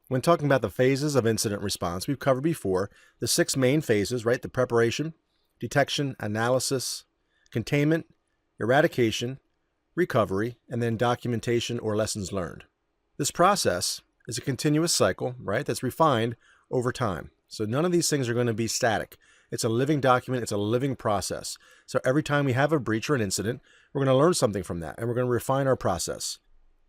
When talking about the phases of incident response, we've covered before the 6 main phases, right? The preparation, detection, analysis, containment, eradication, recovery, and then documentation or lessons learned. This process is a continuous cycle, right? That's refined over time. So none of these things are going to be static. It's a living document. It's a living process. So every time we have a breach or an incident, we're going to learn something from that, and we're going to refine our process.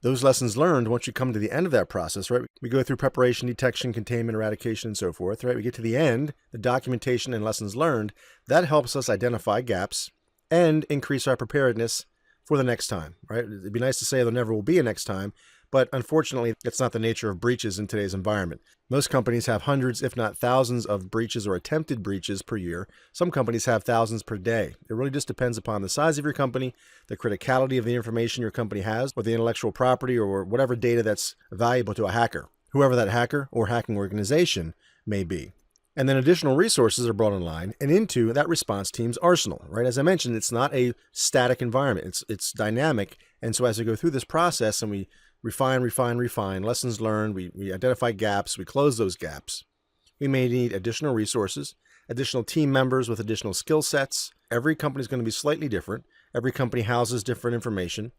Those lessons learned, once you come to the end of that process, right? We go through preparation, detection, containment, eradication, and so forth, right? We get to the end, the documentation and lessons learned. That helps us identify gaps and increase our preparedness for the next time, right? It'd be nice to say there never will be a next time, but unfortunately, it's not the nature of breaches in today's environment. Most companies have hundreds, if not thousands, of breaches or attempted breaches per year. Some companies have thousands per day. It really just depends upon the size of your company, the criticality of the information your company has, or the intellectual property or whatever data that's valuable to a hacker, whoever that hacker or hacking organization may be. And then additional resources are brought online and into that response team's arsenal, right? As I mentioned, it's not a static environment. It's dynamic. And so as we go through this process and we refine, lessons learned, we identify gaps, we close those gaps, we may need additional resources, additional team members with additional skill sets. Every company is going to be slightly different. Every company houses different information,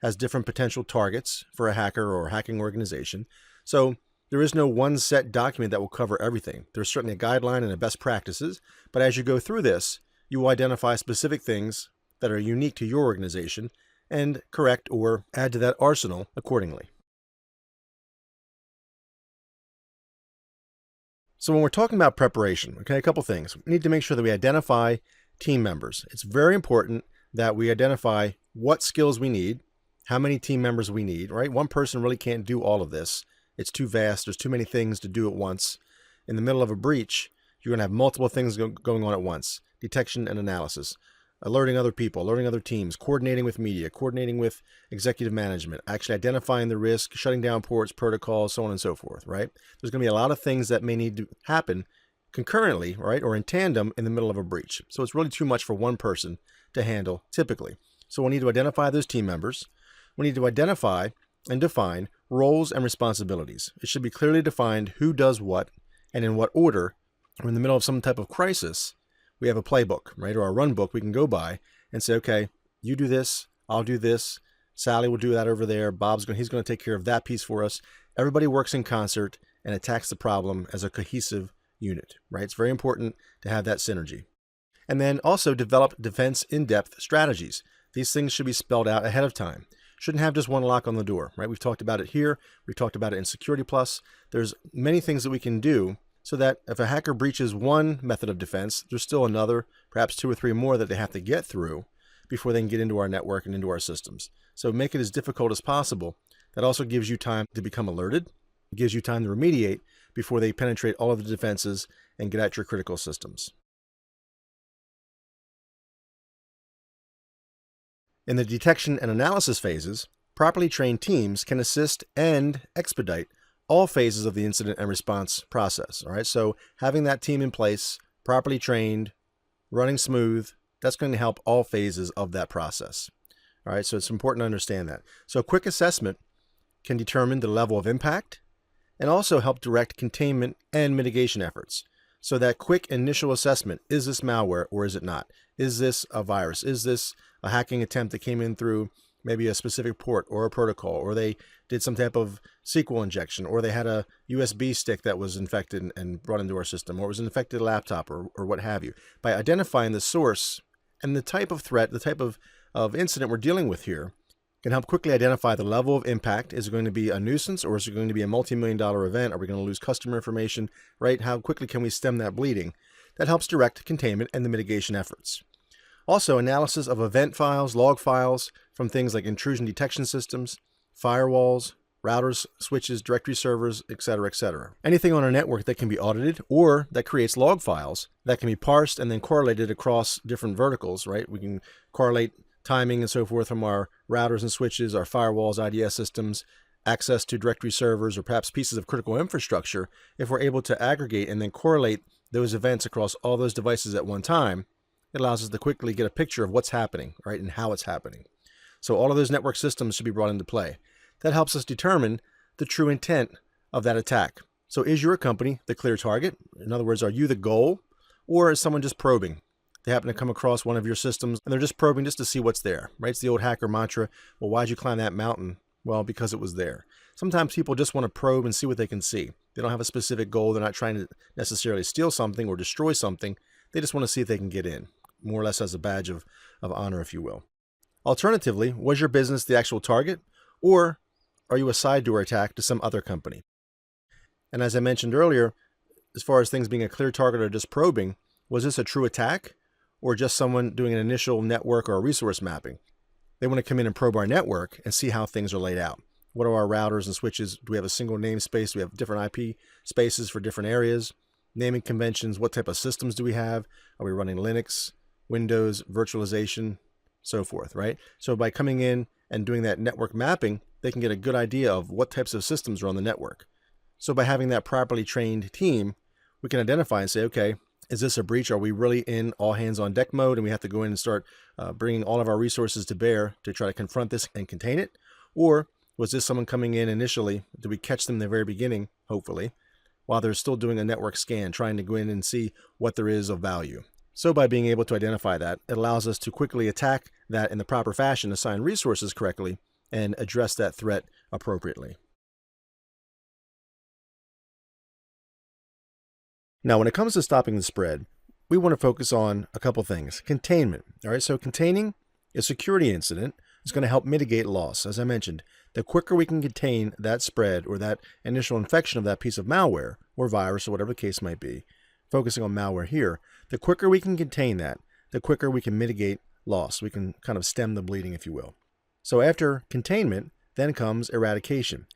has different potential targets for a hacker or hacking organization. So there is no one set document that will cover everything. There's certainly a guideline and a best practices, but as you go through this, you will identify specific things that are unique to your organization and correct or add to that arsenal accordingly. So when we're talking about preparation, okay, a couple things. We need to make sure that we identify team members. It's very important that we identify what skills we need, how many team members we need, right? One person really can't do all of this. It's too vast. There's too many things to do at once. In the middle of a breach, you're going to have multiple things going on at once. Detection and analysis, alerting other people, alerting other teams, coordinating with media, coordinating with executive management, actually identifying the risk, shutting down ports, protocols, so on and so forth, right? There's going to be a lot of things that may need to happen concurrently, right, or in tandem in the middle of a breach. So it's really too much for one person to handle typically. So we need to identify those team members. We need to identify and define roles and responsibilities. It should be clearly defined who does what and in what order. We're in the middle of some type of crisis. We have a playbook, right, or a run book we can go by and say, okay, you do this, I'll do this, Sally will do that over there, he's going to take care of that piece for us. Everybody works in concert and attacks the problem as a cohesive unit, right? It's very important to have that synergy. And then also develop defense in-depth strategies. These things should be spelled out ahead of time. Shouldn't have just one lock on the door, right? We've talked about it here. We've talked about it in Security Plus. There's many things that we can do so that if a hacker breaches one method of defense, there's still another, perhaps 2 or 3 more that they have to get through before they can get into our network and into our systems. So make it as difficult as possible. That also gives you time to become alerted. It gives you time to remediate before they penetrate all of the defenses and get at your critical systems. In the detection and analysis phases, properly trained teams can assist and expedite all phases of the incident and response process. All right, so having that team in place, properly trained, running smooth, that's going to help all phases of that process. All right, so it's important to understand that. So a quick assessment can determine the level of impact and also help direct containment and mitigation efforts. So that quick initial assessment, is this malware or is it not? Is this a virus? Is this a hacking attempt that came in through maybe a specific port or a protocol, or they did some type of SQL injection, or they had a USB stick that was infected and brought into our system, or it was an infected laptop, or what have you. By identifying the source and the type of threat, the type of incident we're dealing with here, can help quickly identify the level of impact. Is it going to be a nuisance, or is it going to be a multi-million-dollar event? Are we going to lose customer information, right? How quickly can we stem that bleeding? That helps direct containment and the mitigation efforts. Also, analysis of event files, log files from things like intrusion detection systems, firewalls, routers, switches, directory servers, etc., etc. Anything on our network that can be audited or that creates log files that can be parsed and then correlated across different verticals, right? We can correlate timing and so forth from our routers and switches, our firewalls, IDS systems, access to directory servers, or perhaps pieces of critical infrastructure. If we're able to aggregate and then correlate those events across all those devices at one time, it allows us to quickly get a picture of what's happening, right, and how it's happening. So all of those network systems should be brought into play. That helps us determine the true intent of that attack. So is your company the clear target? In other words, are you the goal, or is someone just probing? They happen to come across one of your systems and they're just probing just to see what's there, right? It's the old hacker mantra. Well, why'd you climb that mountain? Well, because it was there. Sometimes people just want to probe and see what they can see. They don't have a specific goal. They're not trying to necessarily steal something or destroy something. They just want to see if they can get in, more or less as a badge of honor, if you will. Alternatively, was your business the actual target, or are you a side door attack to some other company? And as I mentioned earlier, as far as things being a clear target or just probing, was this a true attack or just someone doing an initial network or a resource mapping? They want to come in and probe our network and see how things are laid out. What are our routers and switches? Do we have a single namespace? Do we have different IP spaces for different areas? Naming conventions, what type of systems do we have? Are we running Linux, Windows, virtualization, so forth, right? So by coming in and doing that network mapping, they can get a good idea of what types of systems are on the network. So by having that properly trained team, we can identify and say, okay, is this a breach? Are we really in all hands on deck mode and we have to go in and start bringing all of our resources to bear to try to confront this and contain it? Or was this someone coming in initially? Did we catch them in the very beginning, hopefully, while they're still doing a network scan, trying to go in and see what there is of value? So by being able to identify that, it allows us to quickly attack that in the proper fashion, assign resources correctly, and address that threat appropriately. Now, when it comes to stopping the spread, we want to focus on a couple things. Containment. All right, so containing a security incident is going to help mitigate loss. As I mentioned, the quicker we can contain that spread or that initial infection of that piece of malware or virus or whatever the case might be, focusing on malware here, the quicker we can contain that, the quicker we can mitigate loss. We can kind of stem the bleeding, if you will. So after containment, then comes eradication.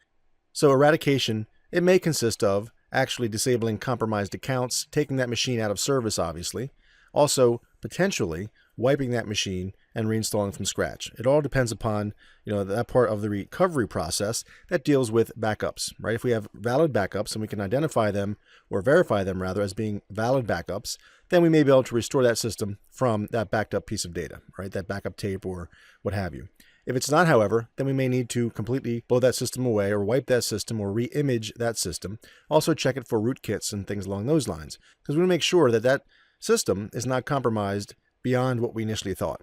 So eradication, it may consist of actually disabling compromised accounts, taking that machine out of service, obviously. Also, potentially wiping that machine and reinstalling from scratch. It all depends upon, that part of the recovery process that deals with backups, right? If we have valid backups and we can identify them or verify them rather as being valid backups, then we may be able to restore that system from that backed up piece of data, right? That backup tape or what have you. If it's not, however, then we may need to completely blow that system away or wipe that system or re-image that system. Also check it for rootkits and things along those lines, because we want to make sure that that system is not compromised beyond what we initially thought.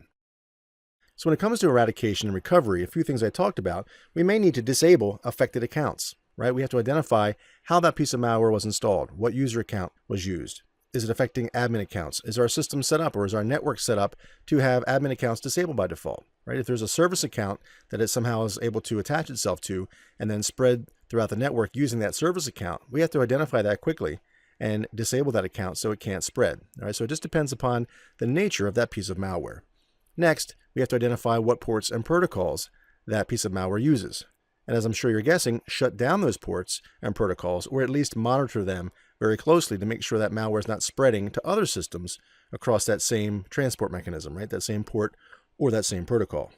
So when it comes to eradication and recovery, a few things I talked about, we may need to disable affected accounts, right? We have to identify how that piece of malware was installed, what user account was used. Is it affecting admin accounts? Is our system set up or is our network set up to have admin accounts disabled by default, right? If there's a service account that it somehow is able to attach itself to and then spread throughout the network using that service account, we have to identify that quickly and disable that account so it can't spread. All right, so it just depends upon the nature of that piece of malware. Next, we have to identify what ports and protocols that piece of malware uses. And as I'm sure you're guessing, shut down those ports and protocols, or at least monitor them very closely to make sure that malware is not spreading to other systems across that same transport mechanism, right? That same port or that same protocol.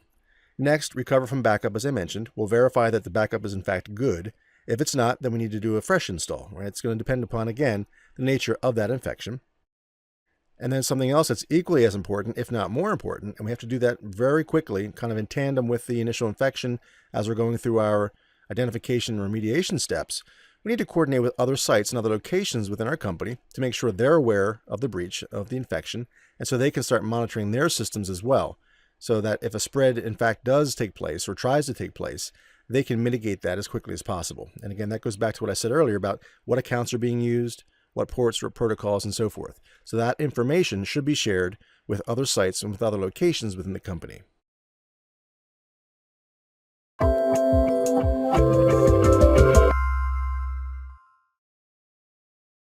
Next, recover from backup, as I mentioned. We'll verify that the backup is in fact good. If it's not, then we need to do a fresh install, right? It's going to depend upon, again, the nature of that infection. And then something else that's equally as important, if not more important, and we have to do that very quickly, kind of in tandem with the initial infection as we're going through our identification and remediation steps, we need to coordinate with other sites and other locations within our company to make sure they're aware of the breach of the infection, and so they can start monitoring their systems as well, so that if a spread in fact does take place or tries to take place, they can mitigate that as quickly as possible. And again, that goes back to what I said earlier about what accounts are being used, what ports or protocols, and so forth. So that information should be shared with other sites and with other locations within the company.